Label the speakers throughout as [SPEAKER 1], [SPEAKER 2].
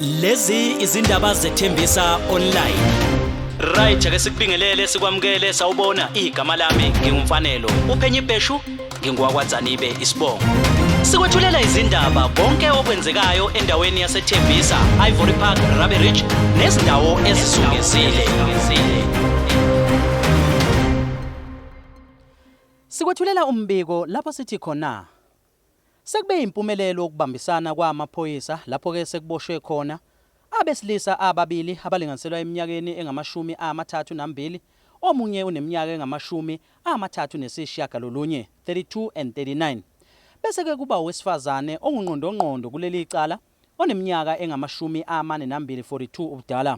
[SPEAKER 1] Lezi izindaba zethembisa online. Right ake sikubingelele sikwamukele sawubona igama lami ngingumfanelo. Uphenyi Bheshu ngingowakwaZanibe isibongo. Sikwethulela izindaba konke okwenzekayo endaweni yaseThembisa, Ivory Park, Rabe Ridge nezindawo ezisungezile. Sikwethulela umbiko lapho sithi khona sekube impumelelo ukubambisana kwamaphoyisa lapho ke sekuboshwe khona abesilisa ababili abalinganiselwa eminyakeni engamashumi amathathu nambili, omunye uneminyaka engamashumi amathathu nesishiyagalolunye 32 and 39, bese ke kuba owesifazane ongunqondonqondo kuleli icala oneminyaka engamashumi amane nambili 42 ubudala.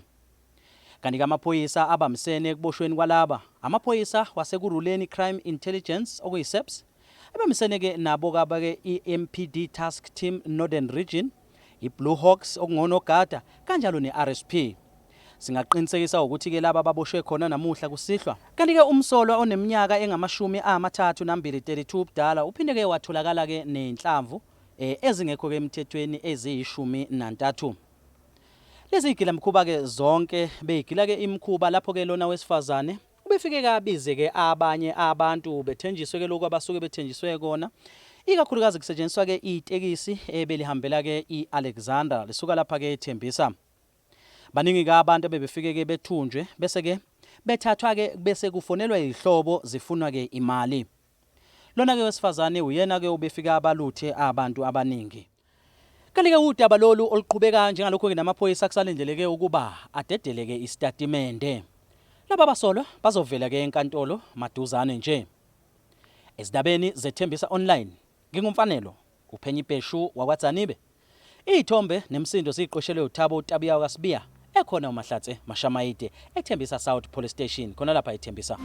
[SPEAKER 1] Kanti ke amaphoyisa abamisene kuboshweni kwalaba amaphoyisa wasekuruleni Crime Intelligence okuyiSAPS ebamisene ke nabo kabake iMPD Task Team Northern Region, iBlue Hawks okungonogada kanjalo neRSP. Singaqinisekisa ukuthi ke laba ababoshwe khona namuhla kusihlwa. Kanti ke umsolwa oneminyaka engamashumi amathathu nambili 32 ubudala uphinde ke watholakala ke nenhlamvu ezingekho ke emthethweni eziyishumi nantathu. Lezi igilamkhuba ke zonke beyigila ke imkhuba lapho ke lona wesifazane ubefike kabize ke abanye abantu bethenjiswe ke lokho abasuke bethenjiswe kona, ikakhulukazi kusetshenziswa ke itekisi ebelihambela ke iAlexander lisuka lapha ke eThembisa. Baningi ke abantu bebefike ke bethunjwe bese ke bethathwa ke bese kufonelwa izihlobo zifunwa ke imali. Lona ke wesifazane uyena ke ubefika abaluthe abantu abaningi. Kanti ke udaba lolu oluqhubeka njengalokho ke namaphoyisa kusalendeleke ukuba adedeleke istatimende. Laba basolwa bazovela ke enkantolo maduzane nje. Ezindabeni zethembisa online ngingumfanelo Uphenyi Bheshu wakwaZanibe. Izithombe nemsindo siqoshelwe uThabo Tabiya kaSibiya ekhona uMahlatse Mashamayide eThembisa South Police Station khona lapha eThembisa.